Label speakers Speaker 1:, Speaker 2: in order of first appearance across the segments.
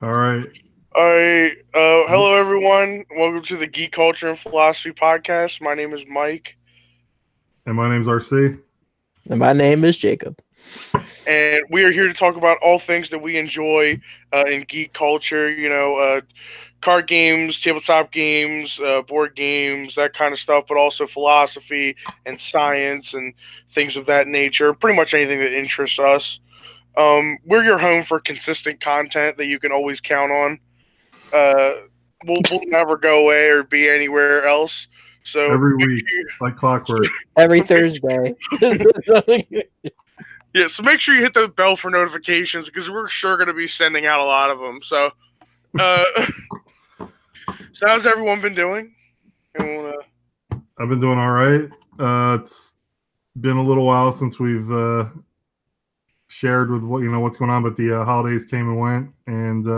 Speaker 1: All right.
Speaker 2: All right. Hello, everyone. Welcome to the Geek Culture and Philosophy Podcast. My name is Mike,
Speaker 1: And my name's RC.
Speaker 3: And my name is Jacob.
Speaker 2: and we are here to talk about all things that we enjoy in geek culture. Card games, tabletop games, board games, that kind of stuff, but also philosophy and science and things of that nature. Pretty much anything that interests us. We're your home for consistent content that you can always count on. Uh, we'll never go away or be anywhere else. So
Speaker 1: Every
Speaker 2: make
Speaker 1: week,
Speaker 2: sure you,
Speaker 1: like clockwork.
Speaker 3: Every Thursday.
Speaker 2: yeah, so make sure you hit the bell for notifications because we're sure going to be sending out a lot of them. So, uh, so how's everyone been doing?
Speaker 1: I've been doing all right. It's been a little while since we've shared with what's going on, but the holidays came and went, and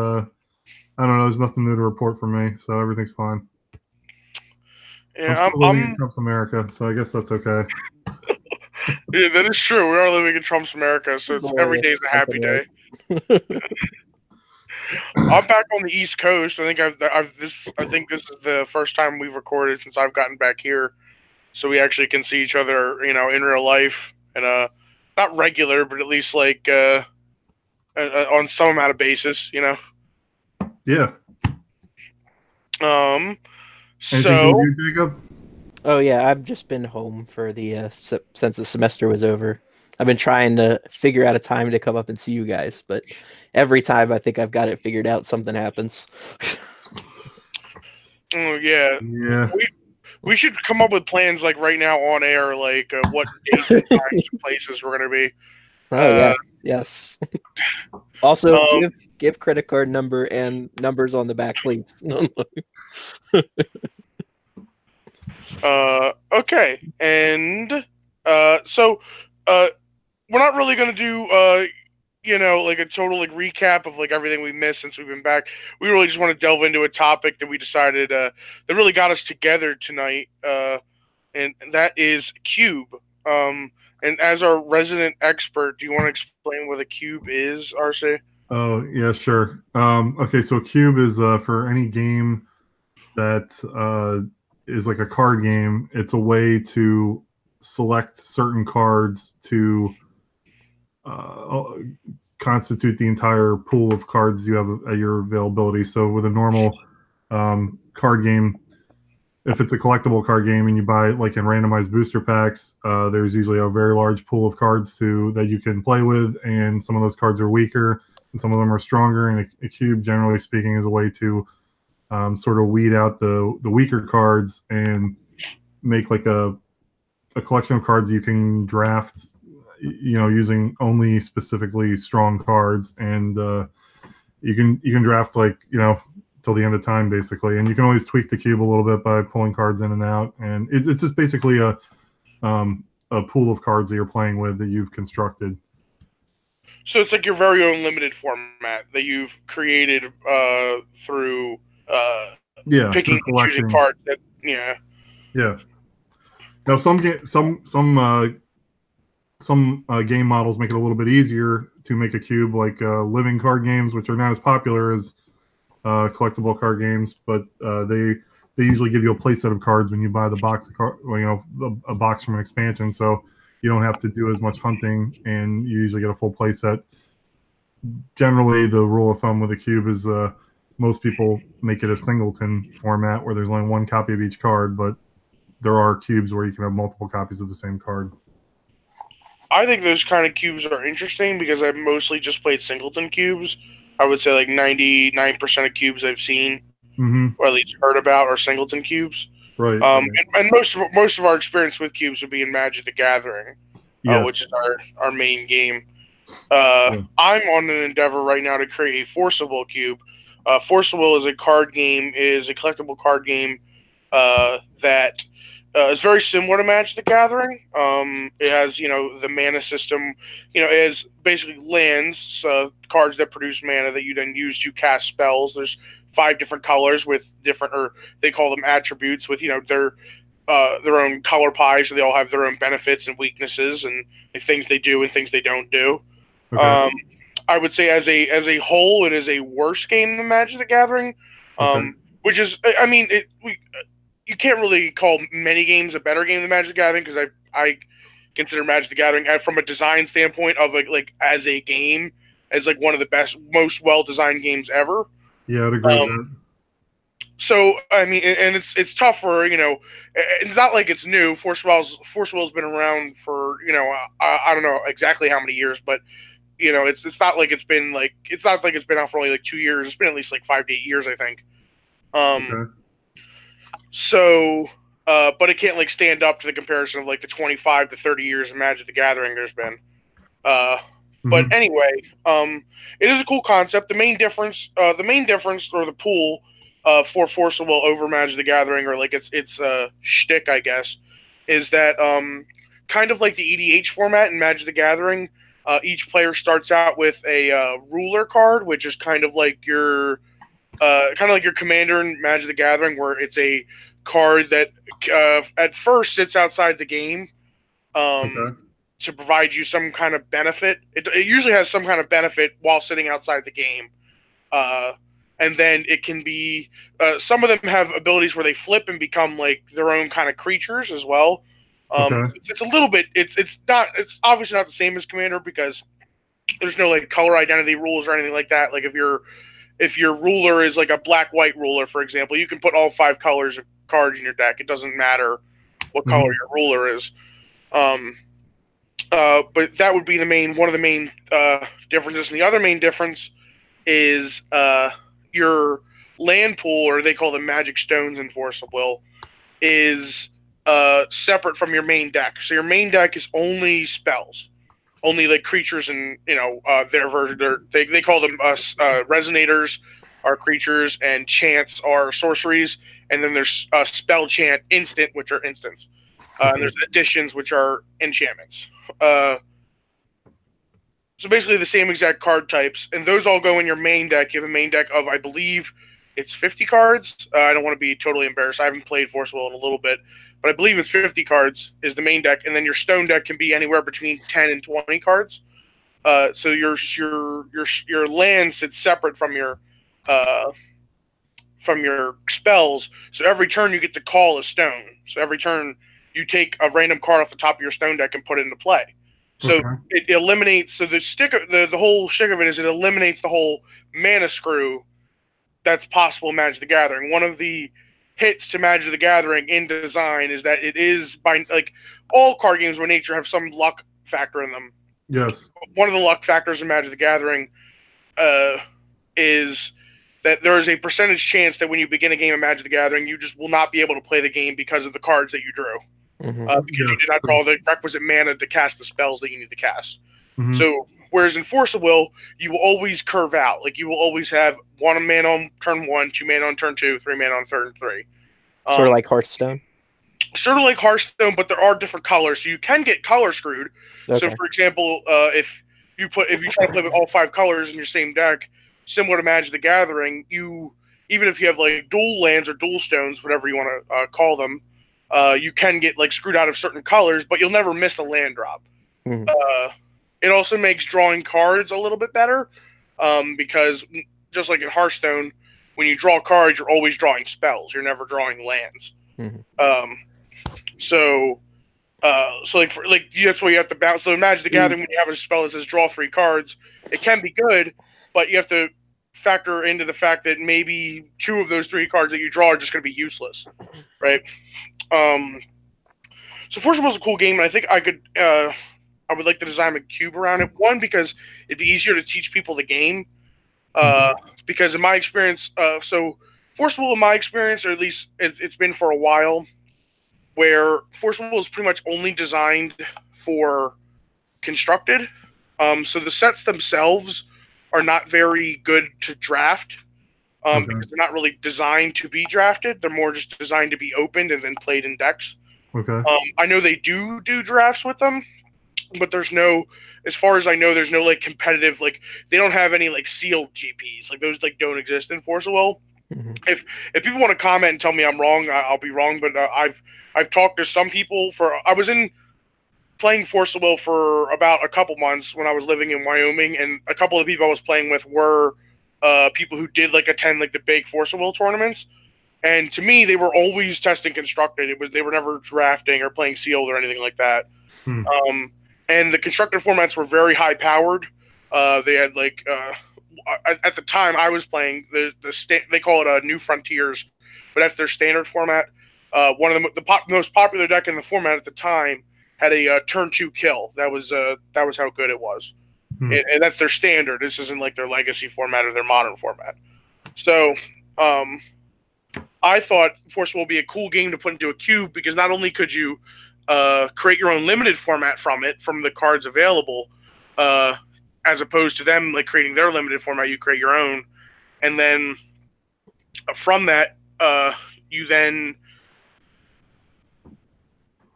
Speaker 1: I don't know. There's nothing new to report from me, so everything's fine. I'm
Speaker 2: Yeah,
Speaker 1: still living in Trump's America, so I guess that's okay.
Speaker 2: Yeah, that is true. We are living in Trump's America, so every day is a happy day. I'm back on the East Coast. I think this is the first time we've recorded since I've gotten back here, so we actually can see each other, in real life, and not regular, but at least like on some amount of basis,
Speaker 1: Yeah.
Speaker 2: Um.
Speaker 1: Anything
Speaker 2: So
Speaker 1: good, Jacob?
Speaker 3: Oh yeah, I've just been home for the since the semester was over. I've been trying to figure out a time to come up and see you guys, but every time I think I've got it figured out, something happens.
Speaker 2: yeah,
Speaker 1: Yeah.
Speaker 2: we should come up with plans like right now on air, like what dates and times and places we're gonna be.
Speaker 3: Oh yes. Also,
Speaker 2: Um,
Speaker 3: give credit card number and numbers on the back, please.
Speaker 2: Okay, and so we're not really gonna do like a total like recap of like everything we missed since we've been back. We really just want to delve into a topic that we decided that really got us together tonight, and that is cube. And as our resident expert, do you want to explain what a cube is, RC?
Speaker 1: Oh, yeah, sure. Okay, so cube is for any game that is like a card game. It's a way to select certain cards to constitute the entire pool of cards you have at your availability. So with a normal card game, if it's a collectible card game and you buy like in randomized booster packs, there's usually a very large pool of cards that you can play with, and some of those cards are weaker and some of them are stronger. And a cube, generally speaking, is a way to sort of weed out the weaker cards and make like a collection of cards you can draft, using only specifically strong cards, and you can draft like till the end of time basically, and you can always tweak the cube a little bit by pulling cards in and out, and it's just basically a pool of cards that you're playing with that you've constructed.
Speaker 2: So it's like your very own limited format that you've created through picking and choosing
Speaker 1: collecting.
Speaker 2: cards.
Speaker 1: Yeah. Now some game models make it a little bit easier to make a cube, like living card games, which are not as popular as collectible card games, but they usually give you a play set of cards when you buy the box of a box from an expansion, so you don't have to do as much hunting, and you usually get a full play set. Generally, the rule of thumb with a cube is most people make it a singleton format where there's only one copy of each card, but there are cubes where you can have multiple copies of the same card.
Speaker 2: I think those kind of cubes are interesting because I've mostly just played singleton cubes. I would say like 99% of cubes I've seen, or at least heard about, are singleton cubes.
Speaker 1: Right.
Speaker 2: And most of our experience with cubes would be in Magic the Gathering,
Speaker 1: Yes.
Speaker 2: which is our main game. I'm on an endeavor right now to create a Forcible cube. Forcible is a card game, is a collectible card game that is very similar to Magic the Gathering. It has, the mana system. It has basically lands, cards that produce mana that you then use to cast spells. There's 5 different colors with different, or they call them attributes, with their own color pie, so they all have their own benefits and weaknesses and things they do and things they don't do.
Speaker 1: Okay.
Speaker 2: I would say as a whole, it is a worse game than Magic the Gathering.
Speaker 1: Okay.
Speaker 2: Which is, I mean, you can't really call many games a better game than Magic the Gathering, because I consider Magic the Gathering from a design standpoint of like as a game as like one of the best, most well designed games ever.
Speaker 1: Yeah, I'd agree with that.
Speaker 2: So I mean, and it's tough for, it's not like it's new. Force Will's been around for, I don't know exactly how many years, but it's not like it's been out for only like 2 years. It's been at least like 5 to 8 years, I think.
Speaker 1: Okay.
Speaker 2: So, but it can't like stand up to the comparison of like the 25 to 30 years of Magic the Gathering there's been. But anyway, it is a cool concept. The main difference or the pool for Force of Will over Magic the Gathering, or like its shtick, I guess, is that kind of like the EDH format in Magic the Gathering. Each player starts out with a ruler card, which is kind of like your commander in Magic the Gathering, where it's a card that at first sits outside the game to provide you some kind of benefit. It usually has some kind of benefit while sitting outside the game. And then it can be some of them have abilities where they flip and become like their own kind of creatures as well. It's a little bit. It's obviously not the same as Commander, because there's no like color identity rules or anything like that. Like if your ruler is like a black-white ruler, for example, you can put all 5 colors of cards in your deck. It doesn't matter what color your ruler is. But that would be one of the main differences. And the other main difference is your land pool, or they call them magic stones in Force of Will, is separate from your main deck. So your main deck is only spells, only like creatures, and their version. They call them resonators are creatures, and chants are sorceries, and then there's spell chant instant, which are instants, and there's additions, which are enchantments. So basically the same exact card types, and those all go in your main deck. You have a main deck of, I believe, it's 50 cards. I don't want to be totally embarrassed. I haven't played Force Will in a little bit, but I believe it's 50 cards is the main deck, and then your stone deck can be anywhere between 10 and 20 cards. So your land sits separate from your spells. So every turn you get to call a stone. So every turn you take a random card off the top of your stone deck and put it into play. So it eliminates. So the whole shtick of it is it eliminates the whole mana screw that's possible in Magic the Gathering. One of the hits to Magic the Gathering in design is that it is, by like all card games by nature, have some luck factor in them.
Speaker 1: Yes.
Speaker 2: One of the luck factors in Magic the Gathering is that there is a percentage chance that when you begin a game of Magic the Gathering, you just will not be able to play the game because of the cards that you drew. Because you did not draw the requisite mana to cast the spells that you need to cast. So, whereas in Force of Will, you will always curve out. Like, you will always have 1 mana on turn 1, 2 mana on turn 2, 3 mana on turn 3.
Speaker 3: Sort of like Hearthstone?
Speaker 2: Sort of like Hearthstone, but there are different colors, so you can get color screwed. Okay. So, for example, if you try to play with all 5 colors in your same deck, similar to Magic the Gathering, even if you have like dual lands or dual stones, whatever you want to call them, you can get like screwed out of certain colors, but you'll never miss a land drop. It also makes drawing cards a little bit better, because just like in Hearthstone, when you draw cards, you're always drawing spells. You're never drawing lands. So that's why you have to bounce. So in Magic the Gathering, when you have a spell that says draw 3 cards, it can be good, but you have to factor into the fact that maybe 2 of those 3 cards that you draw are just going to be useless, right? So Force of Will is a cool game, and I think I would like to design a cube around it. One, because it'd be easier to teach people the game. Because in my experience, so Force of Will, in my experience, or at least it's been for a while, where Force of Will is pretty much only designed for constructed. So the sets themselves are not very good to draft. Because they're not really designed to be drafted. They're more just designed to be opened and then played in decks. I know they do drafts with them, but there's no, as far as I know, there's no like competitive, like they don't have any like sealed GPs. Like those like don't exist in Force of Will. If people want to comment and tell me I'm wrong, I'll be wrong. But I've talked to some people. I was in playing Force of Will for about a couple months when I was living in Wyoming, and a couple of the people I was playing with were people who did like attend like the big Force of Will tournaments. And to me, they were always testing constructed. They were never drafting or playing sealed or anything like that. And the constructed formats were very high powered. They had like at the time I was playing they call it New Frontiers, but that's their standard format. One of the most popular deck in the format at the time had a turn 2 kill. That was how good it was, and that's their standard. This isn't like their legacy format or their modern format. So I thought Force will be a cool game to put into a cube because not only could you create your own limited format from the cards available, as opposed to them like creating their limited format, you create your own, and then from that you then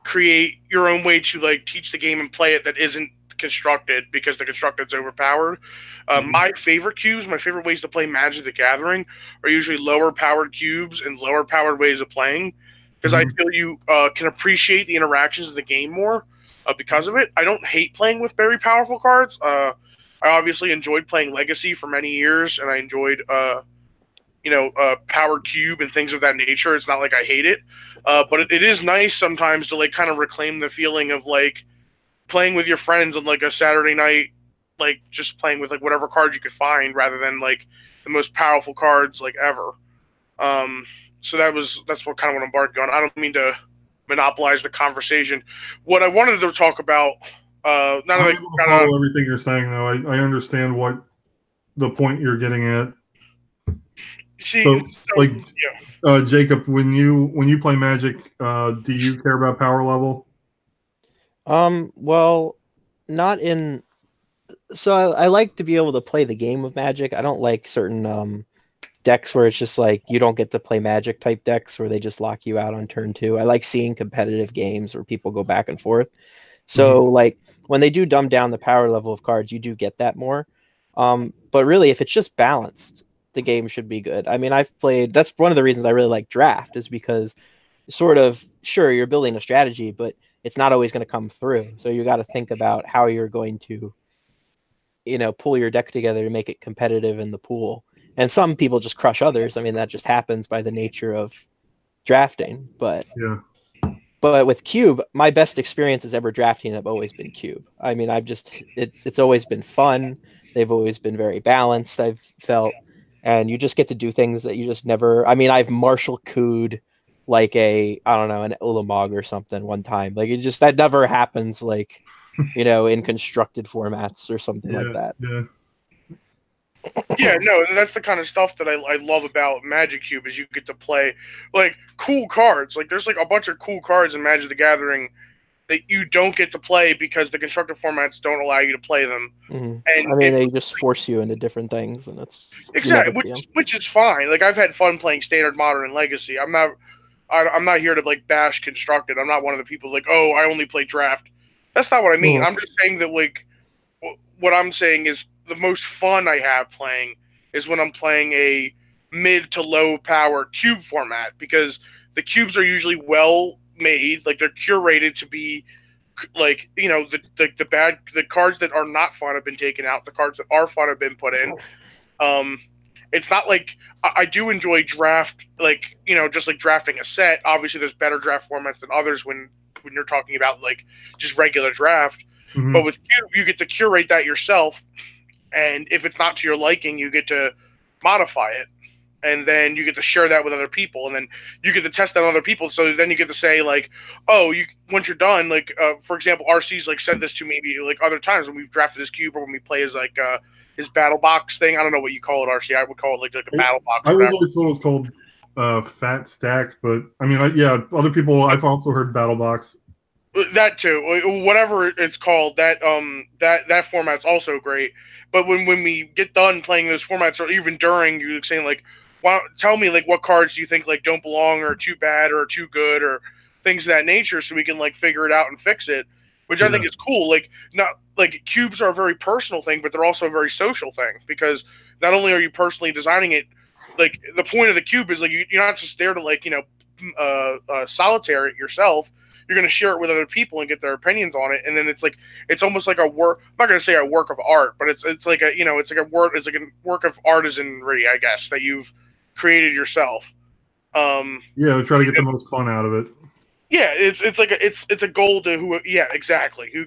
Speaker 2: create your own way to like teach the game and play it that isn't constructed because the constructed's overpowered. My favorite cubes, my favorite ways to play Magic the Gathering are usually lower powered cubes and lower powered ways of playing because I feel you can appreciate the interactions of the game more because of it. I don't hate playing with very powerful cards. I obviously enjoyed playing Legacy for many years, and I enjoyed powered cube and things of that nature. It's not like I hate it, but it is nice sometimes to like kind of reclaim the feeling of like playing with your friends on like a Saturday night, like just playing with like whatever cards you could find rather than like the most powerful cards like ever. So that's what kind of what I'm barking on. I don't mean to monopolize the conversation. What I wanted to talk about, now that I
Speaker 1: follow everything you're saying though, I understand what the point you're getting at. Jacob, when you play Magic, do you care about power level?
Speaker 3: Well, not in. So I like to be able to play the game of Magic. I don't like certain decks where it's just like you don't get to play Magic type decks where they just lock you out on turn 2. I like seeing competitive games where people go back and forth. So like when they do dumb down the power level of cards, you do get that more. But really, if it's just balanced, the game should be good. I mean, that's one of the reasons I really like draft is because sort of, sure, you're building a strategy, but it's not always going to come through. So you got to think about how you're going to, pull your deck together to make it competitive in the pool. And some people just crush others. I mean, that just happens by the nature of drafting. But with Cube, my best experiences ever drafting have always been Cube. I mean, it's always been fun. They've always been very balanced, I've felt. And you just get to do things that you just never. I mean, I've Marshall Cooed like an Ulamog or something one time. Like that never happens like, in constructed formats or something like that.
Speaker 2: Yeah, no, that's the kind of stuff that I love about Magic Cube is you get to play like cool cards. Like there's like a bunch of cool cards in Magic the Gathering that you don't get to play because the constructed formats don't allow you to play them.
Speaker 3: And I mean, they just force you into different things, and it's
Speaker 2: exactly which is fine. Like I've had fun playing Standard, Modern, and Legacy. I'm not here to like bash constructed. I'm not one of the people like, oh, I only play draft. That's not what I mean. I'm just saying that like what I'm saying is the most fun I have playing is when I'm playing a mid to low power cube format because the cubes are usually well made, like they're curated to be like the cards that are not fun have been taken out, the cards that are fun have been put in. It's not like I do enjoy draft, like just like drafting a set. Obviously, there's better draft formats than others when you're talking about like just regular draft. But with Cube, you get to curate that yourself, and if it's not to your liking, you get to modify it, and then you get to share that with other people, and then you get to test that on other people. So then you get to say like, oh, once you're done, like for example, RC's like said this to maybe like other times when we've drafted his Cube or when we play as like his battle box thing. I don't know what you call it, RC. I would call it like a battle box.
Speaker 1: I always thought it was called Fat Stack, but I mean, other people. I've also heard battle box.
Speaker 2: That too, whatever it's called, that format's also great. But when we get done playing those formats, or even during, you're saying like, tell me like what cards do you think like don't belong or are too bad or are too good or things of that nature, so we can like figure it out and fix it. Which I think is cool. Like not like cubes are a very personal thing, but they're also a very social thing because not only are you personally designing it, like the point of the cube is like you're not just there to like solitaire it yourself. you're going to share it with other people and get their opinions on it. And then it's almost like a work. I'm not going to say a work of art, but it's like it's like a work of artisanry, I guess, that you've created yourself.
Speaker 1: Yeah, we try to get the most fun out of it.
Speaker 2: Yeah, it's a goal to exactly who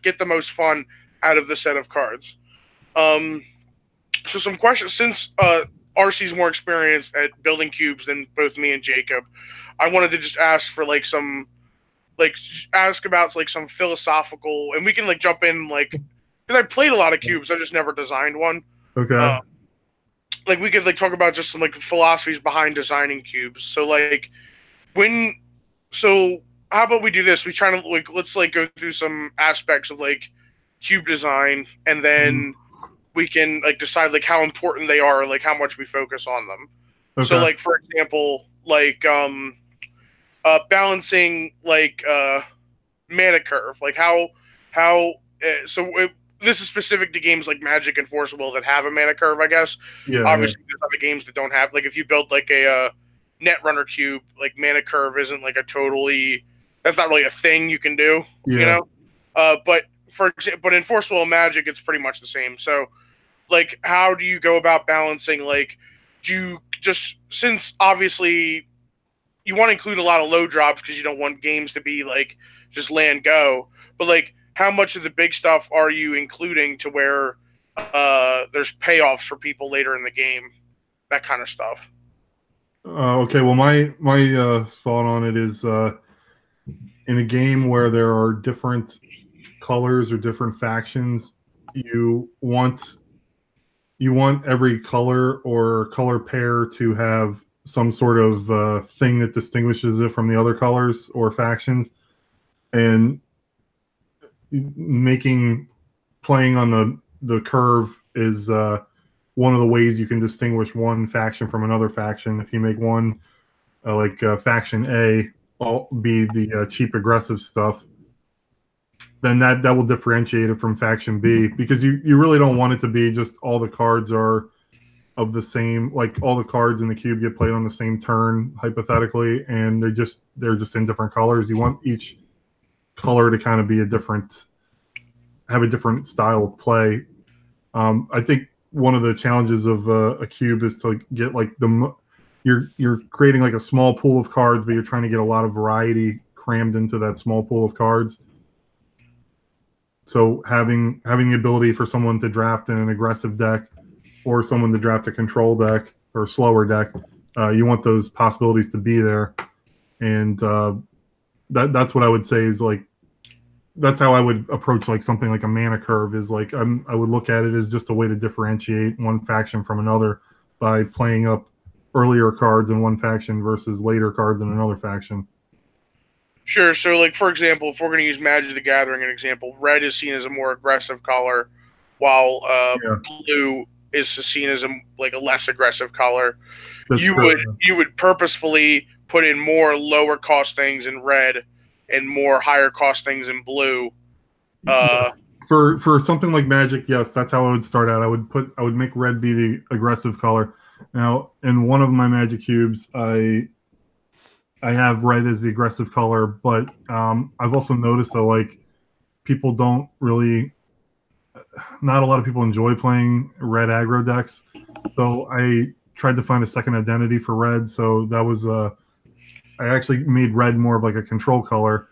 Speaker 2: get the most fun out of the set of cards. So some questions, since RC's more experienced at building cubes than both me and Jacob, I wanted to just ask for ask about some philosophical, and we can jump in because I played a lot of cubes, I just never designed one.
Speaker 1: Okay.
Speaker 2: We could talk about just some philosophies behind designing cubes. So how about we do this? We try to let's go through some aspects of cube design, and then we can decide how important they are, how much we focus on them. Okay. So for example, balancing mana curve, this is specific to games like Magic and Forcible that have a mana curve, I guess.
Speaker 1: Yeah.
Speaker 2: Obviously, there's other games that don't have. If you build a Netrunner cube, mana curve isn't that's not really a thing you can do. Yeah. You know, but in Forcible and Magic, it's pretty much the same. So, how do you go about balancing? Do you just, since obviously you want to include a lot of low drops because you don't want games to be just land go, but how much of the big stuff are you including to where there's payoffs for people later in the game, that kind of stuff?
Speaker 1: Okay, well, my thought on it is in a game where there are different colors or different factions, you want every color or color pair to have some sort of thing that distinguishes it from the other colors or factions, and playing on the curve is one of the ways you can distinguish one faction from another faction. If you make one faction A be the cheap aggressive stuff, then that will differentiate it from faction B, because you really don't want it to be just all the cards are of the same, all the cards in the cube get played on the same turn hypothetically, and they're just in different colors. You want each color to kind of be have a different style of play. I think one of the challenges of a cube is to get you're creating a small pool of cards, but you're trying to get a lot of variety crammed into that small pool of cards. So having the ability for someone to draft in an aggressive deck or someone to draft a control deck or slower deck, you want those possibilities to be there. And that's what I would say is that's how I would approach something like a mana curve. Is I would look at it as just a way to differentiate one faction from another by playing up earlier cards in one faction versus later cards in another faction.
Speaker 2: Sure. So, for example, if we're going to use Magic the Gathering, an example, red is seen as a more aggressive color, while blue is seen as a less aggressive color. That's true. You would purposefully put in more lower cost things in red and more higher cost things in blue.
Speaker 1: Yes. For something like Magic, yes, that's how I would start out. I would make red be the aggressive color. Now, in one of my Magic cubes, I have red as the aggressive color, but I've also noticed that people don't really, not a lot of people enjoy playing red aggro decks. So I tried to find a second identity for red. So that was I actually made red more of a control color,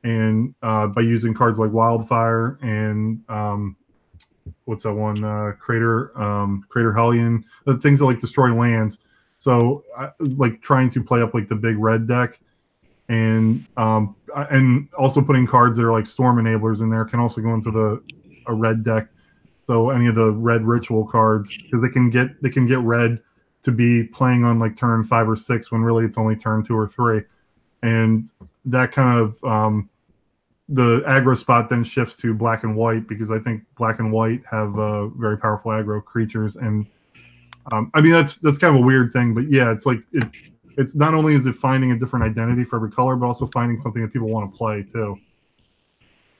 Speaker 1: and by using cards like Wildfire and what's that one, Crater Hellion, the things that destroy lands. So trying to play up the big red deck, and also putting cards that are Storm Enablers in there can also go into a red deck. So any of the red ritual cards, because they can get red to be playing on turn 5 or 6 when really it's only turn 2 or 3, and that kind of the aggro spot then shifts to black and white, because I think black and white have very powerful aggro creatures. And I mean that's kind of a weird thing, but yeah, it's not only is it finding a different identity for every color, but also finding something that people want to play too.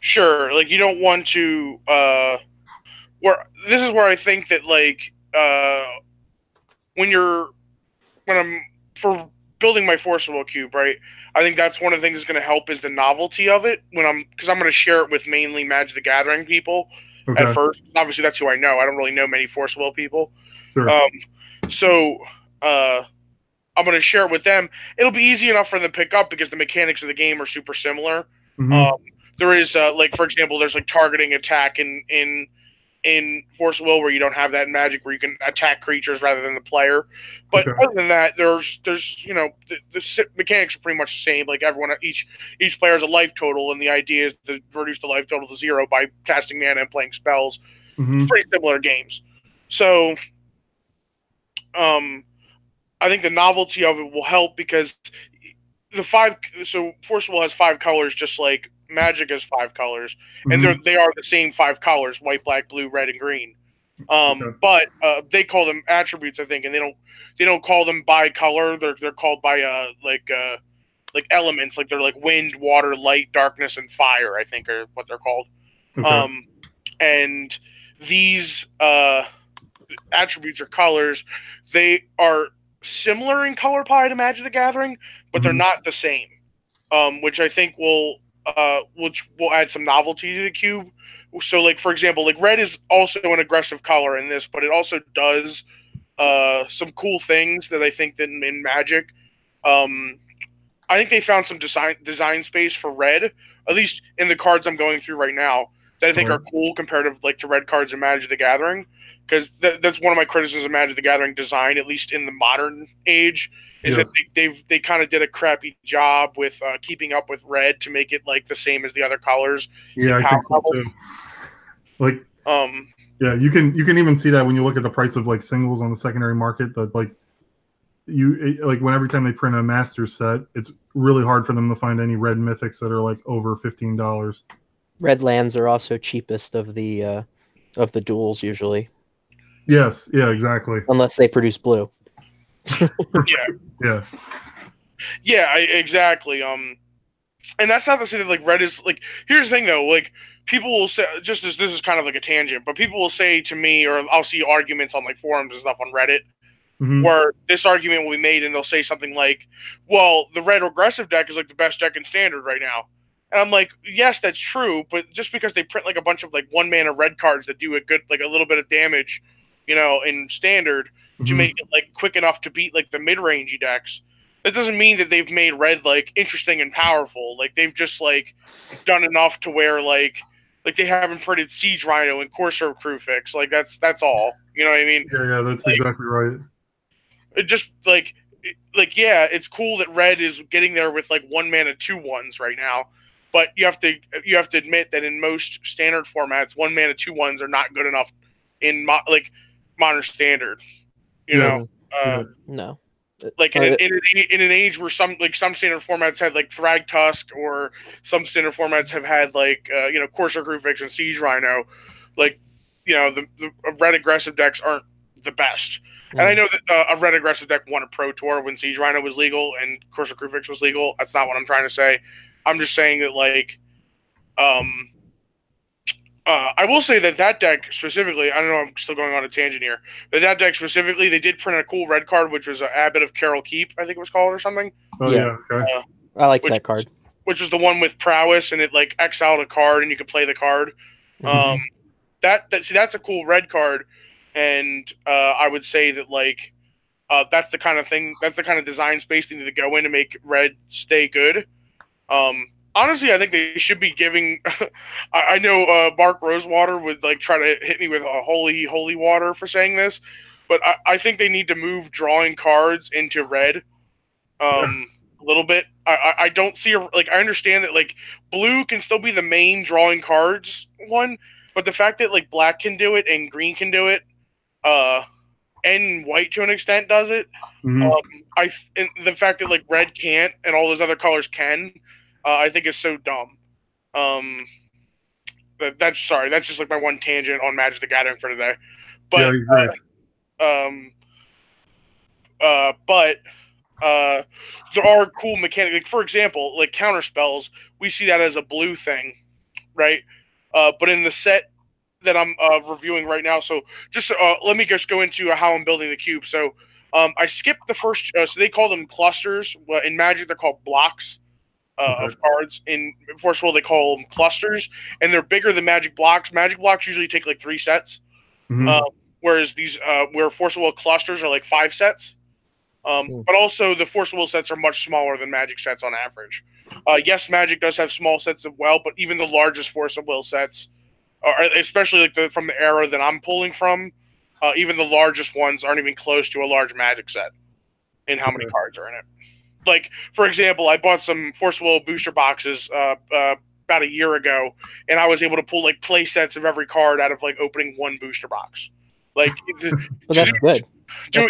Speaker 2: Sure, you don't want to this is where I think that when I'm for building my Forcible cube, right? I think that's one of the things that's going to help is the novelty of it because I'm going to share it with mainly Magic the Gathering people at first. Obviously, that's who I know. I don't really know many Forcible people.
Speaker 1: Sure.
Speaker 2: So I'm going to share it with them. It'll be easy enough for them to pick up because the mechanics of the game are super similar. There is, like, for example, there's like targeting attack in Force Will where you don't have that in Magic where you can attack creatures rather than the player. But other than that, there's the mechanics are pretty much the same. Like each player has a life total, and the idea is to reduce the life total to 0 by casting mana and playing spells. Pretty similar games. So, I think the novelty of it will help because Force Will has 5 colors, just like Magic has 5 colors, and they are the same 5 colors: white, black, blue, red, and green. But they call them attributes, I think, and they don't call them by color. They're called by like elements, like they're like wind, water, light, darkness, and fire, I think, are what they're called. And these attributes or colors, they are similar in color palette to Magic the Gathering, but they're not the same. Which I think will add some novelty to the cube. So, like, for example, like red is also an aggressive color in this, but it also does some cool things that I think that in Magic, I think they found some design space for red, at least in the cards I'm going through right now, that I think are cool compared to red cards in Magic the Gathering. Because that's one of my criticisms of Magic the Gathering design, at least in the modern age, is that they kind of did a crappy job with keeping up with red to make it like the same as the other colors.
Speaker 1: Yeah, I think so too. Like, yeah, you can even see that when you look at the price of like singles on the secondary market. That like every time they print a master set, it's really hard for them to find any red mythics that are like over $15.
Speaker 3: Red lands are also cheapest of the duels usually.
Speaker 1: Yes, yeah, exactly.
Speaker 3: Unless they produce blue.
Speaker 2: Exactly. And that's not to say that like red is like. Here's the thing though, like people will say, just as this is kind of like a tangent, but people will say to me, or I'll see arguments on like forums and stuff on Reddit, where this argument will be made, and they'll say something like, "Well, the red aggressive deck is like the best deck in Standard right now." And I'm like, yes, that's true, but just because they print like a bunch of like 1-mana red cards that do a little bit of damage, in Standard to make it like quick enough to beat like the mid-rangey decks, that doesn't mean that they've made red like interesting and powerful. Like they've just like done enough to where like they haven't printed Siege Rhino and Corsair Crewfix. Like that's all. You know what I mean?
Speaker 1: Yeah, that's like, exactly right.
Speaker 2: It just like it's cool that red is getting there with like 1-mana 2/1s right now. But you have to admit that in most Standard formats, 1-mana 2/1s are not good enough in Modern Standard. No. Like in an age where some Standard formats had like Thrag Tusk, or some Standard formats have had like Corsair Crewfix and Siege Rhino, like the red aggressive decks aren't the best. And I know that a red aggressive deck won a Pro Tour when Siege Rhino was legal and Corsair Crewfix was legal. That's not what I'm trying to say. I'm just saying that like I will say that deck specifically, I don't know, I'm still going on a tangent here, but that deck specifically, they did print a cool red card, which was Abbot of Carol Keep, I think it was called, or something.
Speaker 1: Oh, yeah. Okay.
Speaker 3: I like that card.
Speaker 2: Which was the one with Prowess, and it like exiled a card, and you could play the card. That's a cool red card, and I would say that like that's the kind of design space they need to go in to make red stay good. Honestly, I think they should be giving. I know Mark Rosewater would like try to hit me with a holy water for saying this, but I think they need to move drawing cards into red a little bit. I don't see I understand that like blue can still be the main drawing cards one, but the fact that like black can do it and green can do it, and white to an extent does it. And the fact that like red can't and all those other colors can. I think is so dumb. That's just like my one tangent on Magic the Gathering for today. But there are cool mechanics. Like for example, like counter spells, we see that as a blue thing, right? But in the set that I'm reviewing right now, so just let me just go into how I'm building the cube. So I skipped the first. So they call them clusters. In Magic, they're called blocks of cards. In Force World, they call them clusters, and they're bigger than Magic blocks. Magic blocks usually take like 3 sets, whereas these where Force World clusters are like 5 sets. But also the Force Will sets are much smaller than Magic sets on average. Yes, Magic does have small sets as well, but even the largest Force of Will sets, especially like from the era that I'm pulling from, even the largest ones aren't even close to a large Magic set in how many cards are in it. Like, for example, I bought some Force Will booster boxes about a year ago, and I was able to pull like play sets of every card out of like opening one booster box. Like,
Speaker 3: well, that's good.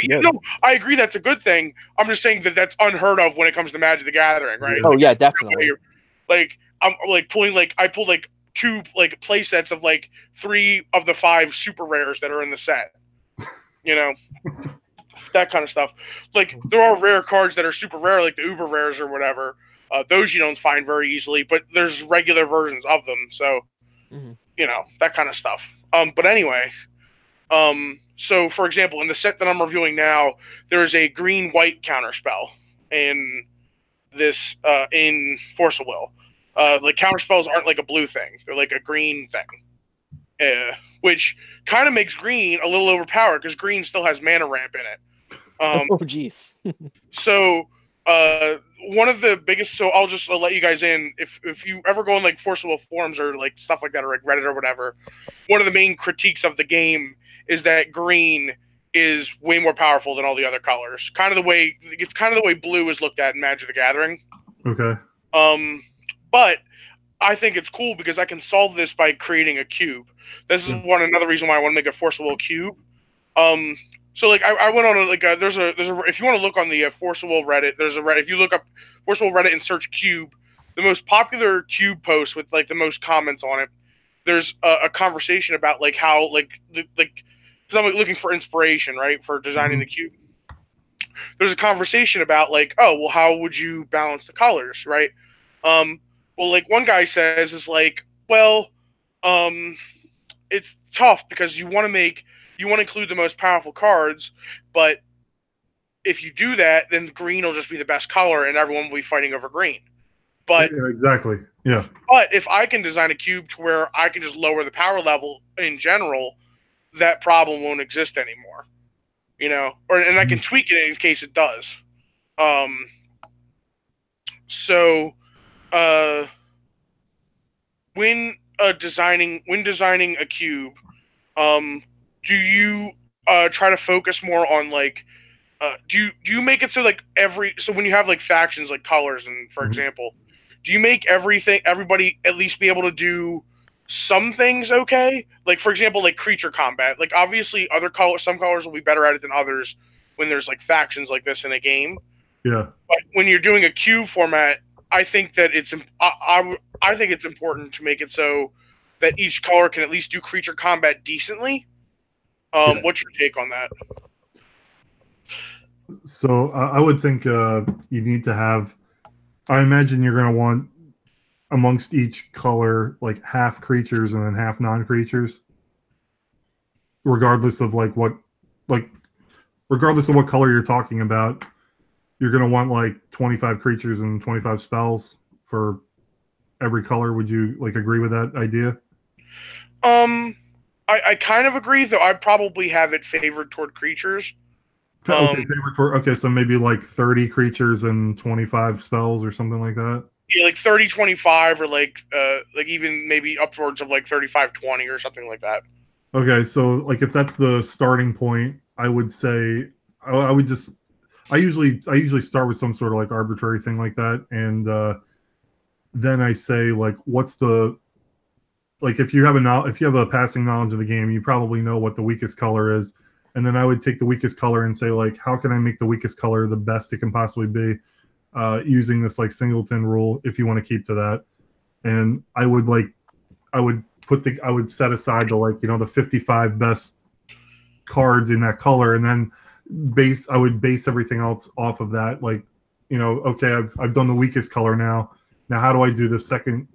Speaker 2: No, I agree that's a good thing. I'm just saying that that's unheard of when it comes to Magic the Gathering, right?
Speaker 3: Oh, yeah, definitely.
Speaker 2: Like, I'm like pulling like I pulled like 2 like play sets of like 3 of the 5 super rares that are in the set. You know, that kind of stuff. Like, there are rare cards that are super rare, like the uber rares or whatever. Those you don't find very easily, but there's regular versions of them. So, you know, that kind of stuff. But anyway, so for example, in the set that I'm reviewing now, there's a green-white counterspell in this in Force of Will. Like, counterspells aren't like a blue thing; they're like a green thing, which kind of makes green a little overpowered because green still has mana ramp in it.
Speaker 3: Oh, jeez.
Speaker 2: So one of the biggest, so I'll just let you guys in. If you ever go on like Force of Will forums or like stuff like that, or like Reddit or whatever, one of the main critiques of the game is that green is way more powerful than all the other colors. Kind of the way blue is looked at in Magic the Gathering.
Speaker 1: Okay.
Speaker 2: But I think it's cool because I can solve this by creating a cube. This is another reason why I want to make a Force of Will cube. So like I went on there's a if you want to look on the Force of Will Reddit, there's a Reddit. If you look up Force of Will Reddit and search cube, the most popular cube post with like the most comments on it, there's a conversation about like how like because I'm looking for inspiration, right, for designing the cube. There's a conversation about like, oh, well, how would you balance the colors, right? Well, like one guy says is like, well, it's tough because you want to include the most powerful cards, but if you do that, then green will just be the best color and everyone will be fighting over green. But
Speaker 1: yeah, exactly. Yeah.
Speaker 2: But if I can design a cube to where I can just lower the power level in general, that problem won't exist anymore. You know, and I can tweak it in case it does. So when designing a cube, do you try to focus more on like do you make it so like so when you have like factions like colors and for example, do you make everybody at least be able to do some things okay? Like for example, like creature combat. Like obviously some colors will be better at it than others when there's like factions like this in a game.
Speaker 1: Yeah.
Speaker 2: But when you're doing a cube format, I think that I think it's important to make it so that each color can at least do creature combat decently. What's your take on that?
Speaker 1: So I would think you need to have. I imagine you're going to want amongst each color like half creatures and then half non-creatures, regardless of regardless of what color you're talking about. You're going to want like 25 creatures and 25 spells for every color. Would you like agree with that idea?
Speaker 2: I kind of agree, though. I probably have it favored toward creatures.
Speaker 1: Okay, so maybe like 30 creatures and 25 spells or something like that.
Speaker 2: Yeah, like 30-25 or like even maybe upwards of like 35-20 or something like that.
Speaker 1: Okay, so like if that's the starting point, I would say I usually start with some sort of like arbitrary thing like that, and then I say like what's the like if you have a passing knowledge of the game, you probably know what the weakest color is. And then I would take the weakest color and say, like, how can I make the weakest color the best it can possibly be using this, like, singleton rule if you want to keep to that. And I would set aside the 55 best cards in that color. And then I would base everything else off of that. Like, okay, I've done the weakest color now. Now, how do I do the second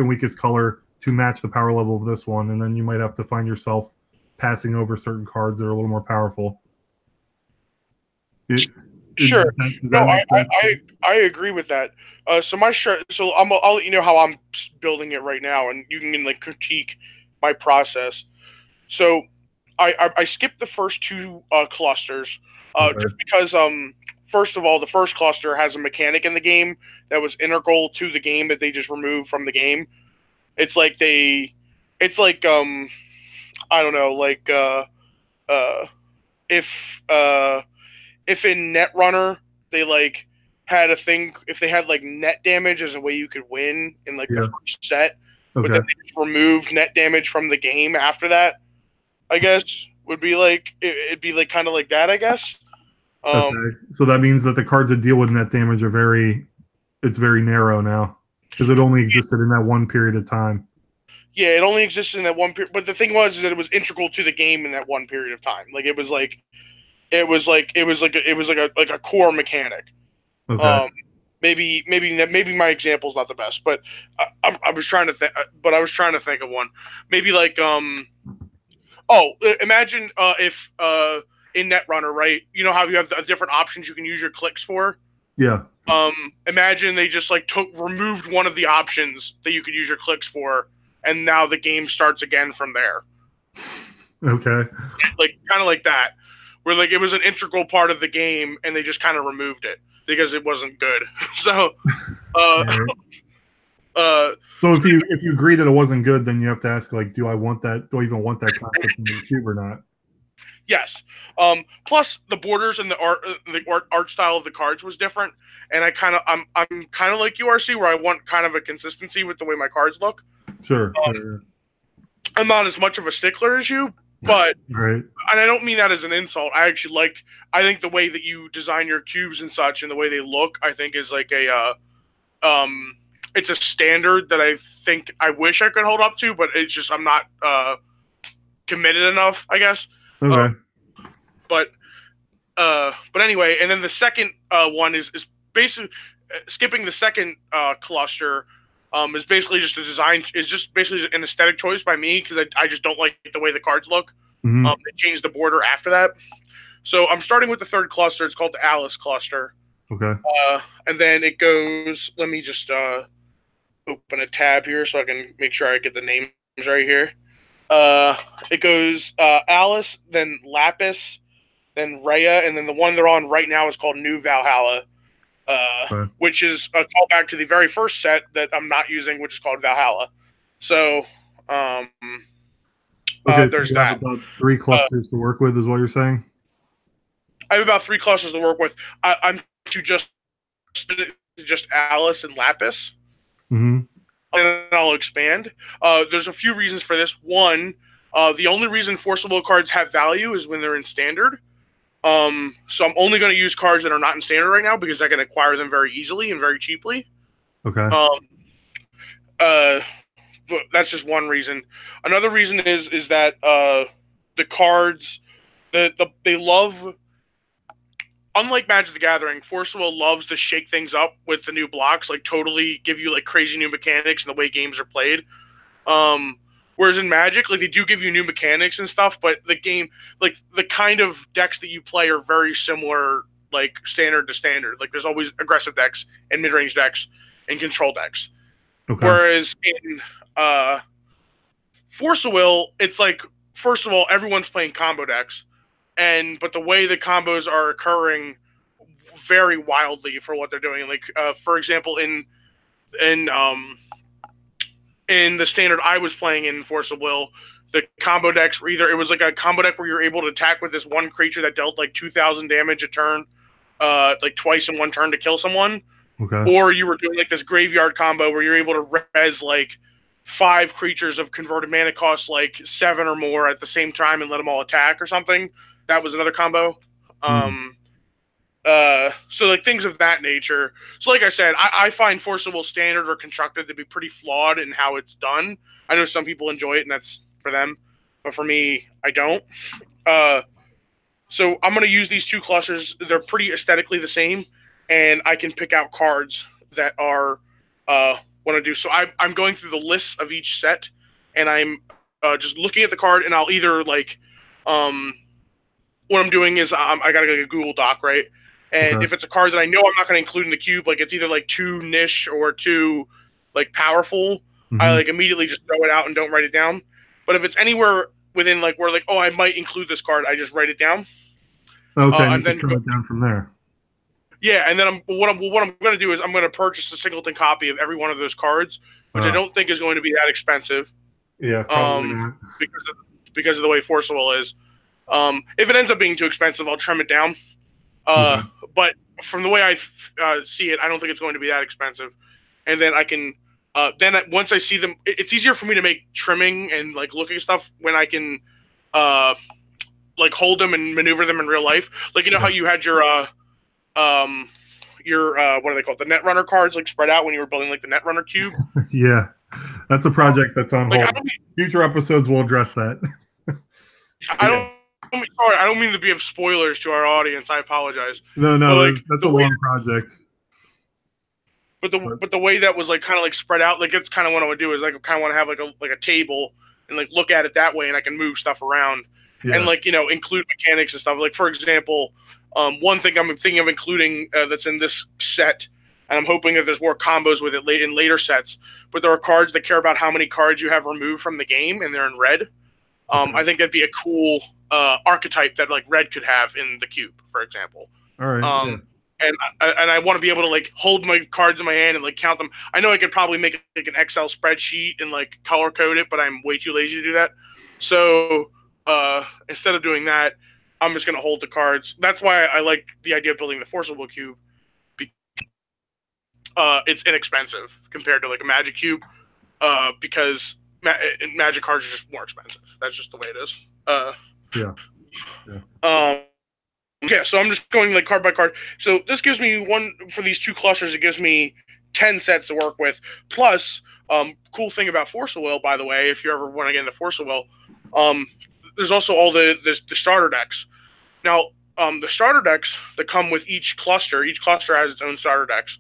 Speaker 1: weakest color to match the power level of this one? And then you might have to find yourself passing over certain cards that are a little more powerful.
Speaker 2: Sure.
Speaker 1: Does that make sense?
Speaker 2: I agree with that. So I'll let you know how I'm building it right now, and you can like critique my process. So I skipped the first two clusters just because first of all, the first cluster has a mechanic in the game that was integral to the game that they just removed from the game. It's like I don't know, like if in Netrunner they like had a thing, if they had like net damage as a way you could win in like the first set, but then they just removed net damage from the game after that, I guess would be like it'd be like kind of like that, I guess.
Speaker 1: Okay, so that means that the cards that deal with net damage are very narrow now because it only existed in that one period of time.
Speaker 2: Yeah, it only existed in that one period, but the thing was is that it was integral to the game in that one period of time. Like it was like a core mechanic.
Speaker 1: Okay.
Speaker 2: Maybe my example's not the best, but I was trying to think. But I was trying to think of one. Maybe like imagine if in Netrunner, right? You know how you have the different options you can use your clicks for.
Speaker 1: Yeah.
Speaker 2: Imagine they just like removed one of the options that you could use your clicks for, and now the game starts again from there.
Speaker 1: Okay.
Speaker 2: Like kind of like that, where like it was an integral part of the game, and they just kind of removed it because it wasn't good. So,
Speaker 1: so if you agree that it wasn't good, then you have to ask like, do I want that? Do I even want that concept in the cube or not?
Speaker 2: Yes. Plus the borders and the art style of the cards was different, and I'm kind of like URC where I want kind of a consistency with the way my cards look.
Speaker 1: Sure.
Speaker 2: I'm not as much of a stickler as you, but
Speaker 1: right.
Speaker 2: And I don't mean that as an insult. I think the way that you design your cubes and such, and the way they look, I think is like it's a standard that I think I wish I could hold up to, but it's just I'm not committed enough, I guess.
Speaker 1: Okay.
Speaker 2: But anyway, and then the second one is basically skipping the second cluster. Is basically just basically an aesthetic choice by me because I just don't like the way the cards look.
Speaker 1: Mm-hmm.
Speaker 2: They changed the border after that. So I'm starting with the third cluster. It's called the Alice cluster.
Speaker 1: Okay.
Speaker 2: And then it goes, let me just open a tab here so I can make sure I get the names right here. It goes Alice, then Lapis, then Rhea, and then the one they're on right now is called New Valhalla. Which is a callback to the very first set that I'm not using, which is called Valhalla. So, there's
Speaker 1: so you
Speaker 2: that.
Speaker 1: have about 3 clusters to work with, is what you're saying?
Speaker 2: I have about 3 clusters to work with. I'm to just Alice and Lapis,
Speaker 1: and
Speaker 2: I'll expand. There's a few reasons for this. One, the only reason forcible cards have value is when they're in standard. So I'm only going to use cards that are not in standard right now because I can acquire them very easily and very cheaply.
Speaker 1: Okay.
Speaker 2: But that's just one reason. Another reason is that the cards, they love, unlike Magic the Gathering, Forcible loves to shake things up with the new blocks, like totally give you like crazy new mechanics and the way games are played. Whereas in Magic, like they do give you new mechanics and stuff, but the game, like the kind of decks that you play are very similar, like standard to standard. Like there's always aggressive decks and mid-range decks and control decks.
Speaker 1: Okay.
Speaker 2: Whereas in Force of Will, it's like, first of all, everyone's playing combo decks, but the way the combos are occurring very wildly for what they're doing. Like for example, in the standard I was playing in Force of Will, the combo decks were it was like a combo deck where you're able to attack with this one creature that dealt like 2,000 damage a turn, like twice in one turn to kill someone.
Speaker 1: Okay.
Speaker 2: Or you were doing like this graveyard combo where you're able to res like 5 creatures of converted mana cost like 7 or more at the same time and let them all attack or something. That was another combo. So like things of that nature. So like I said, I find Forcible standard or constructed to be pretty flawed in how it's done. I know some people enjoy it and that's for them, but for me, I don't. So I'm going to use these 2 clusters. They're pretty aesthetically the same, and I can pick out cards that are want to do. So I'm going through the lists of each set, and I'm just looking at the card, and I'll either like what I'm doing is I got like a Google Doc, right? And if it's a card that I know I'm not going to include in the cube, like it's either like too niche or too like powerful, I like immediately just throw it out and don't write it down. But if it's anywhere within like where like, oh, I might include this card, I just write it down.
Speaker 1: Okay, and then trim it down from there.
Speaker 2: Yeah, and then what I'm going to do is I'm going to purchase a singleton copy of every one of those cards, which I don't think is going to be that expensive.
Speaker 1: Yeah, probably not.
Speaker 2: Because of the way Forcible is. If it ends up being too expensive, I'll trim it down. But from the way I see it, I don't think it's going to be that expensive. And then I can once I see them, it's easier for me to make trimming and like looking at stuff when I can like hold them and maneuver them in real life. Like how you had your what are they called? The Netrunner cards like spread out when you were building like the Netrunner cube.
Speaker 1: Yeah, that's a project that's on hold. Future episodes will address that.
Speaker 2: I don't mean to be of spoilers to our audience. I apologize.
Speaker 1: No, that's a long project.
Speaker 2: But the way that was like kind of like spread out, like it's kind of what I would do is like I kind of want to have like a table and like look at it that way, and I can move stuff around and like include mechanics and stuff. Like for example, one thing I'm thinking of including that's in this set, and I'm hoping that there's more combos with it in later sets. But there are cards that care about how many cards you have removed from the game, and they're in red. I think that'd be a cool archetype that like red could have in the cube, for example.
Speaker 1: All right.
Speaker 2: And I want to be able to like hold my cards in my hand and like count them. I know I could probably make like an Excel spreadsheet and like color code it, but I'm way too lazy to do that. So instead of doing that, I'm just gonna hold the cards. That's why I like the idea of building the Forcible cube. It's inexpensive compared to like a Magic cube, because Magic cards are just more expensive. That's just the way it is. Yeah, so I'm just going like card by card. So this gives me one for these two clusters. It gives me 10 sets to work with. Plus, cool thing about Force of Will, by the way, if you ever want to get into Force of Will, there's also all the starter decks. Now, the starter decks that come with each cluster has its own starter decks.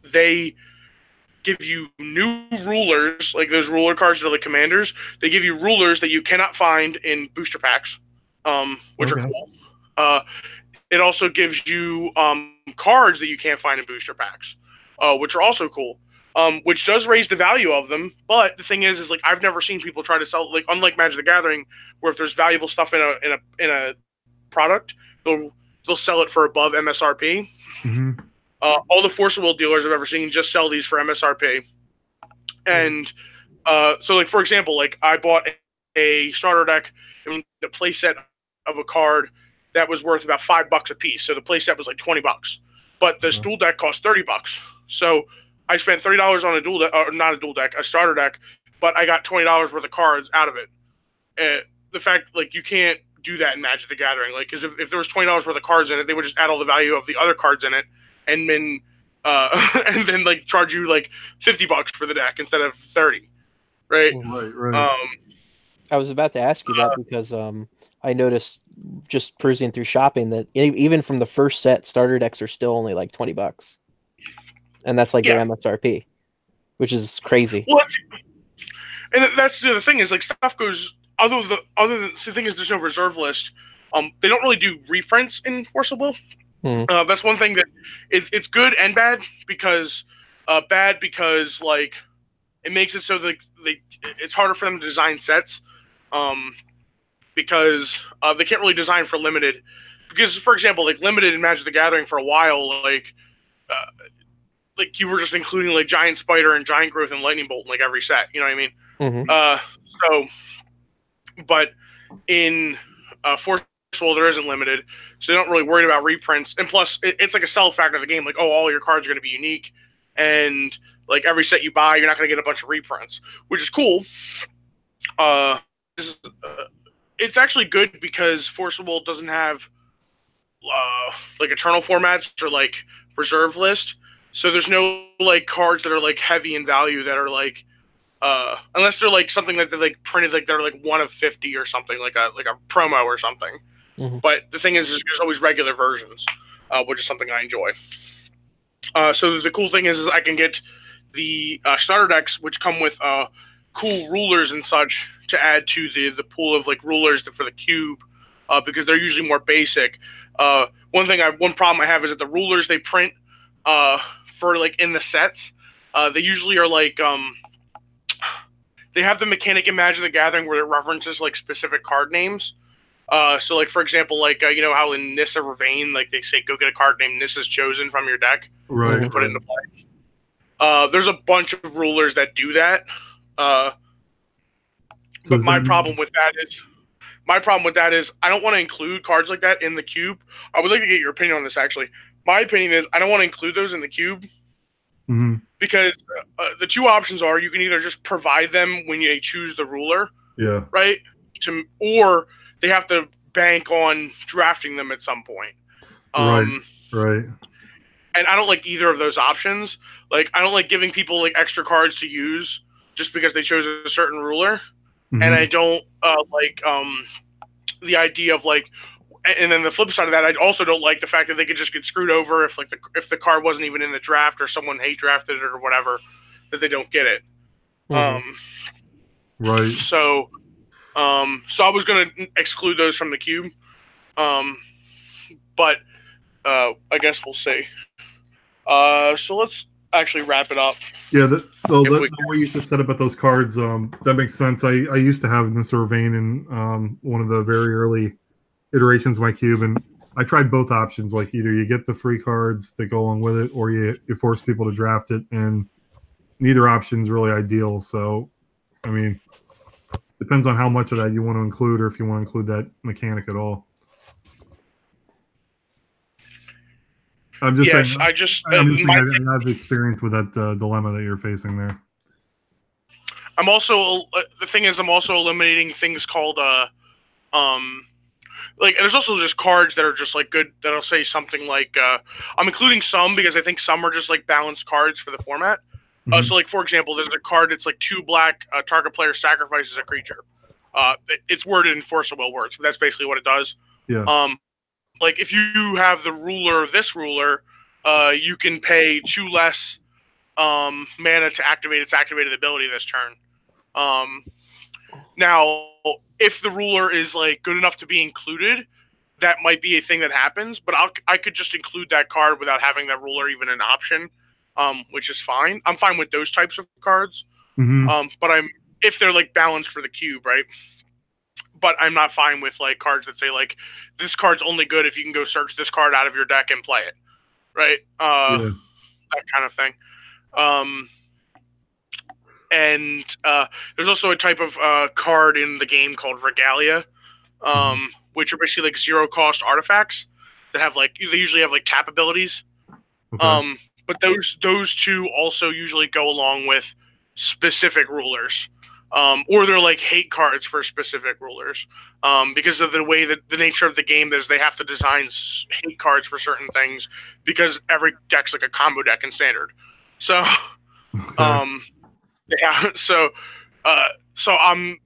Speaker 2: They give you new rulers, like those ruler cards that are like commanders. They give you rulers that you cannot find in booster packs. Which are cool. It also gives you cards that you can't find in booster packs, which are also cool. Which does raise the value of them. But the thing is like I've never seen people try to sell, like unlike Magic the Gathering, where if there's valuable stuff in a product, they'll sell it for above MSRP. All the Force of Will dealers I've ever seen just sell these for MSRP. And so like for example, like I bought a starter deck and the playset of a card that was worth about $5 a piece. So the playset was like $20, but the dual deck cost $30. So I spent $30 on a dual deck, or not a dual deck, a starter deck, but I got $20 worth of cards out of it. The fact like you can't do that in Magic the Gathering, like because if there was $20 worth of cards in it, they would just add all the value of the other cards in it, and then and then like charge you like $50 for the deck instead of 30, right?
Speaker 1: Right.
Speaker 3: I was about to ask you that because I noticed just cruising through shopping that even from the first set, starter decks are still only like $20, and that's like their MSRP, which is crazy.
Speaker 2: Well, that's the thing is like stuff goes other than the thing is there's no reserve list. They don't really do reprints in Force of Will. That's one thing that it's good and bad because like it makes it so that it's harder for them to design sets. Because they can't really design for limited. Because, for example, like limited in Magic the Gathering for a while, like you were just including like Giant Spider and Giant Growth and Lightning Bolt in like every set. You know what I mean? But in Force World there isn't limited, so they don't really worry about reprints. And plus, it's like a sell factor of the game. Like, oh, all your cards are going to be unique, and like every set you buy, you're not going to get a bunch of reprints, which is cool. It's actually good because Forcible doesn't have like eternal formats or like reserve list, so there's no like cards that are like heavy in value that are like unless they're like something that they're like printed like they're like 1 of 50 or something like a promo or something. But the thing is there's always regular versions, which is something I enjoy. So the cool thing is I can get the starter decks which come with cool rulers and such to add to the pool of like rulers for the cube, because they're usually more basic. One problem I have is that the rulers they print for like in the sets, they usually are like they have the mechanic in Magic the Gathering where it references like specific card names. So like for example, like you know how in Nissa Ravane, like they say go get a card named Nissa's Chosen from your deck,
Speaker 1: right,
Speaker 2: and put it into play. There's a bunch of rulers that do that. But my problem with that is I don't want to include cards like that in the cube. I would like to get your opinion on this actually. My opinion is I don't want to include those in the cube because the two options are you can either just provide them when you choose the ruler, right, or they have to bank on drafting them at some point.
Speaker 1: Right.
Speaker 2: And I don't like either of those options. Like I don't like giving people like extra cards to use just because they chose a certain ruler. And I don't like the idea of like, and then the flip side of that, I also don't like the fact that they could just get screwed over if like if the card wasn't even in the draft or someone hate drafted it or whatever, that they don't get it.
Speaker 1: Right.
Speaker 2: So I was gonna exclude those from the cube, but I guess we'll see. So let's actually wrap it up.
Speaker 1: Yeah, the way you just said about those cards, that makes sense. I used to have Nissa Ravane in one of the very early iterations of my cube, and I tried both options. Like either you get the free cards that go along with it, or you force people to draft it, and neither option is really ideal. So, I mean, depends on how much of that you want to include, or if you want to include that mechanic at all. I'm just saying. I have experience with that dilemma that you're facing there.
Speaker 2: I'm also eliminating things called like there's also just cards that are just like good that'll say something like I'm including some because I think some are just like balanced cards for the format. So like for example, there's a card that's like 2 black, target player sacrifices a creature. It's worded in Force of Will words, but that's basically what it does.
Speaker 1: Yeah.
Speaker 2: Like if you have this ruler, you can pay 2 less mana to activate its activated ability this turn. Now, if the ruler is like good enough to be included, that might be a thing that happens. But I could just include that card without having that ruler even an option, which is fine. I'm fine with those types of cards. But if they're like balanced for the cube, right? But I'm not fine with like cards that say like this card's only good if you can go search this card out of your deck and play it, right? That kind of thing. And there's also a type of card in the game called Regalia, which are basically like 0-cost artifacts that have like they usually have like tap abilities. But those two also usually go along with specific rulers. Or they're like hate cards for specific rulers, because of the way that the nature of the game is. They have to design hate cards for certain things because every deck's like a combo deck in Standard. So, yeah. So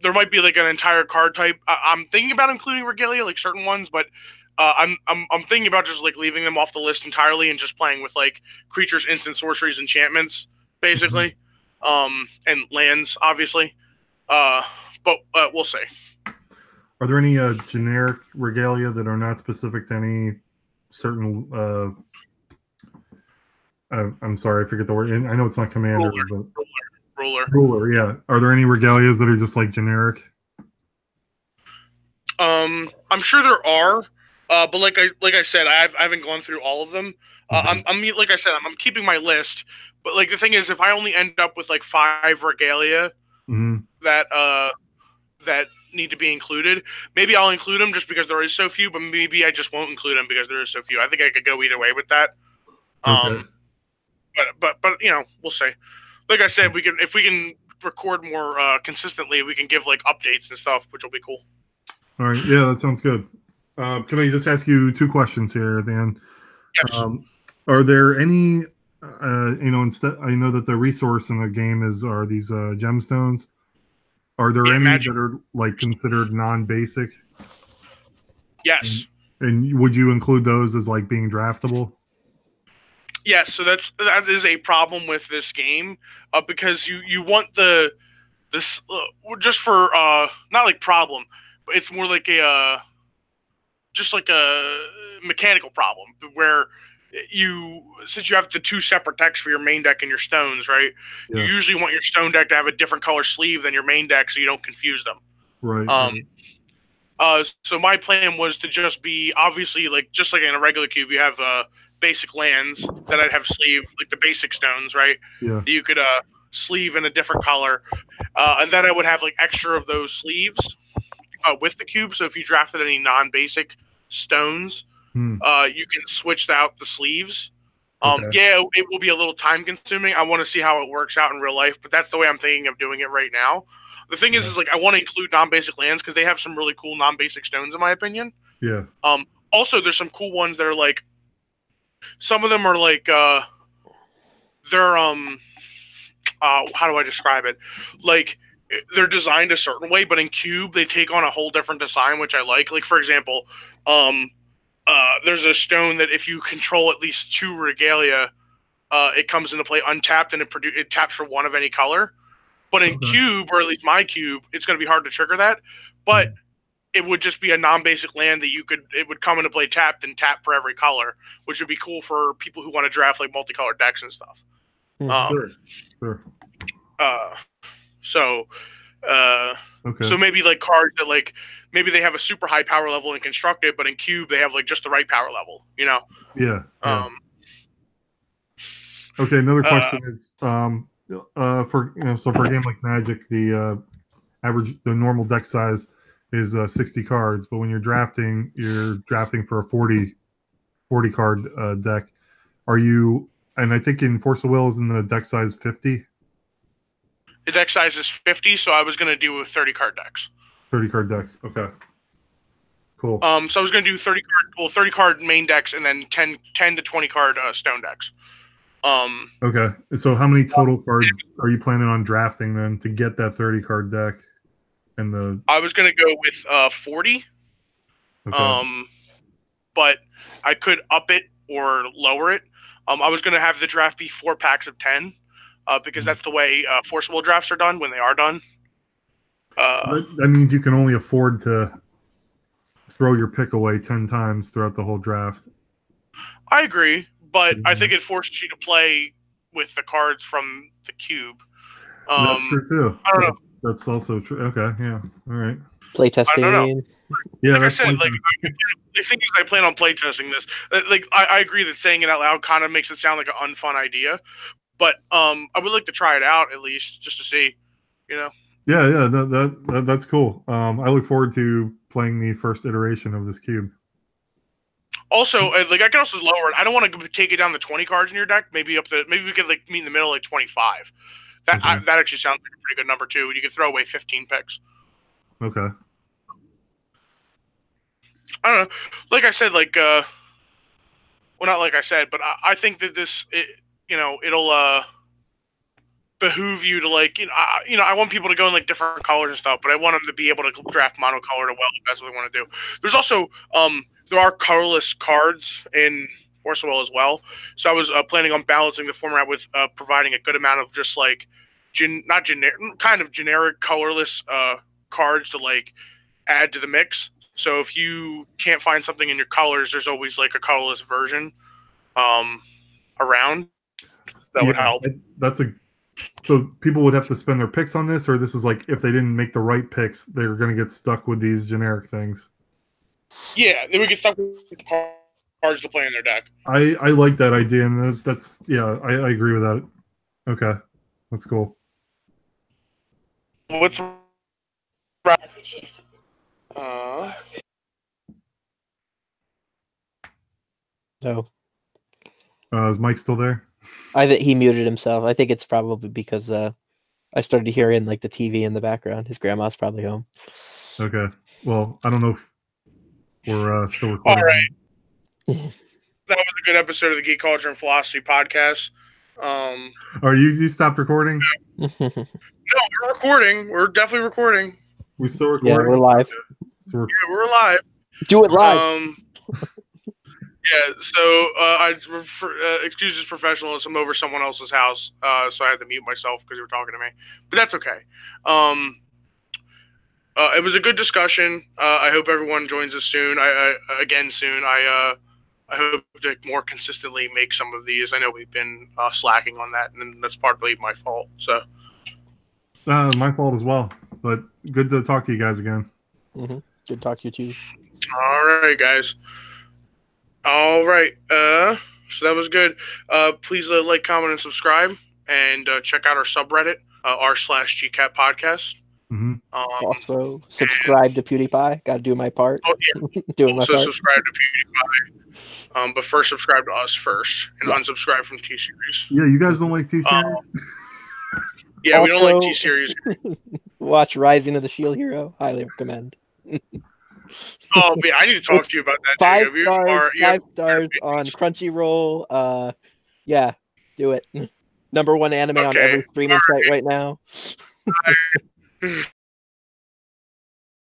Speaker 2: there might be like an entire card type. I'm thinking about including Regalia, like certain ones, but I'm thinking about just like leaving them off the list entirely and just playing with like creatures, instant sorceries, enchantments, basically, and lands, obviously. But we'll see.
Speaker 1: Are there any generic Regalia that are not specific to any certain? I'm sorry, I forget the word. I know it's not commander, ruler. Yeah. Are there any Regalias that are just like generic?
Speaker 2: I'm sure there are, but like I said, I haven't gone through all of them. I'm like I said, I'm keeping my list. But like the thing is, if I only end up with like 5 Regalia that need to be included, maybe I'll include them just because there is so few. But maybe I just won't include them because there is so few. I think I could go either way with that. But you know, we'll see. Like I said, if we can record more consistently, we can give like updates and stuff, which will be cool.
Speaker 1: All right, yeah, that sounds good. Can I just ask you 2 questions here at the end?
Speaker 2: Yes.
Speaker 1: Are there any, instead, I know that the resource in the game are these gemstones. Are there any that are like considered non-basic?
Speaker 2: Yes.
Speaker 1: And would you include those as like being draftable?
Speaker 2: Yes, so that is a problem with this game, because you want this just for not like problem, but it's more like a just like a mechanical problem where since you have the 2 separate decks for your main deck and your stones, right? Yeah. You usually want your stone deck to have a different color sleeve than your main deck so you don't confuse them.
Speaker 1: Right.
Speaker 2: So my plan was to just be obviously just like in a regular cube, you have basic lands that I'd have sleeve, like the basic stones, right?
Speaker 1: Yeah.
Speaker 2: That you could sleeve in a different color, and then I would have like extra of those sleeves with the cube. So if you drafted any non-basic stones, you can switch out the sleeves. Okay. Yeah, it will be a little time consuming. I want to see how it works out in real life, but that's the way I'm thinking of doing it right now. The thing is like I want to include non-basic lands because they have some really cool non-basic stones in my opinion.
Speaker 1: Yeah.
Speaker 2: Also, there's some cool ones that are like, some of them are like, they're how do I describe it? Like they're designed a certain way, but in cube they take on a whole different design, which I like. Like for example, there's a stone that if you control at least 2 regalia, it comes into play untapped and it taps for 1 of any color. But in cube, or at least my cube, it's going to be hard to trigger that. But it would just be a non-basic land that it would come into play tapped and tap for every color, which would be cool for people who want to draft like multicolored decks and stuff.
Speaker 1: Sure.
Speaker 2: So maybe like cards that like maybe they have a super high power level in constructed, but in cube they have like just the right power level, you know?
Speaker 1: Yeah. Okay. Another question is for a game like Magic, the normal deck size is 60 cards, but when you're drafting for a 40 card deck. Are you? And I think in Force of Will is in the deck size 50.
Speaker 2: The deck size is 50, so I was going to do 30 card decks.
Speaker 1: 30 card decks. Okay. Cool.
Speaker 2: So I was going to do 30 card main decks and then 10 to 20 card stone decks.
Speaker 1: Okay. So how many total cards are you planning on drafting then to get that 30 card deck?
Speaker 2: I was going to go with 40. Okay. But I could up it or lower it. I was going to have the draft be 4 packs of 10 because that's the way Force of Will drafts are done when they are done.
Speaker 1: That means you can only afford to throw your pick away 10 times throughout the whole draft.
Speaker 2: I agree, but I think it forces you to play with the cards from the cube.
Speaker 1: That's true too.
Speaker 2: I don't know.
Speaker 1: That's also true. Okay, yeah, all right.
Speaker 3: Playtesting.
Speaker 1: Yeah,
Speaker 2: like I said, the thing is, I plan on playtesting this. Like, I agree that saying it out loud kind of makes it sound like an unfun idea, but I would like to try it out at least just to see, you know.
Speaker 1: Yeah, that's cool. I look forward to playing the first iteration of this cube.
Speaker 2: Also, like I can also lower it. I don't want to take it down to 20 cards in your deck. Maybe we could like meet in the middle, like 25. That actually sounds like a pretty good number too. You could throw away 15 picks.
Speaker 1: Okay.
Speaker 2: I don't know. Like I said, well, not like I said, but I think that it'll behoove you to I want people to go in like different colors and stuff, but I want them to be able to draft monocolor to well if that's what they want to do. There's also there are colorless cards in Force of Will as well, so I was planning on balancing the format with providing a good amount of just like kind of generic colorless cards to like add to the mix. So if you can't find something in your colors, there's always like a colorless version around that would help.
Speaker 1: So people would have to spend their picks on this, or this is like if they didn't make the right picks, they're going to get stuck with these generic things.
Speaker 2: Yeah, they would get stuck with the cards to play in their deck.
Speaker 1: I like that idea, and I agree with that. Okay, that's cool.
Speaker 2: What's
Speaker 1: is Mike still there?
Speaker 3: I think he muted himself. I think it's probably because I started hearing like the TV in the background. His grandma's probably home.
Speaker 1: Okay. Well, I don't know if we're still recording.
Speaker 2: All right. That was a good episode of the Geek Culture and Philosophy podcast.
Speaker 1: You stopped recording?
Speaker 2: No, we're recording. We're definitely recording.
Speaker 1: We still recording?
Speaker 3: Yeah, we're live.
Speaker 1: So
Speaker 2: we're live.
Speaker 3: Do it live.
Speaker 2: Yeah, so I excuse this professionalism over someone else's house, so I had to mute myself because you were talking to me. But that's okay. It was a good discussion. I hope everyone joins us soon. Again soon. I hope to more consistently make some of these. I know we've been slacking on that, and that's partly my fault. So,
Speaker 1: my fault as well. But good to talk to you guys again.
Speaker 3: Mm-hmm. Good to talk to you too.
Speaker 2: All right, guys. All right. So that was good. Please like, comment, and subscribe, and check out our subreddit, r/gcap podcast.
Speaker 1: Mm-hmm.
Speaker 3: Also, subscribe to PewDiePie. Got to do my part.
Speaker 2: Oh yeah.
Speaker 3: Doing my part.
Speaker 2: Subscribe to PewDiePie. But first, subscribe to us first, and unsubscribe from T-Series.
Speaker 1: Yeah, you guys don't like T-Series?
Speaker 2: Yeah, we don't like T-Series.
Speaker 3: Watch Rising of the Shield Hero. Highly recommend.
Speaker 2: Oh, man, I need to talk to you about that.
Speaker 3: 5 stars on Crunchyroll. Yeah, do it. #1 anime on every streaming site right now.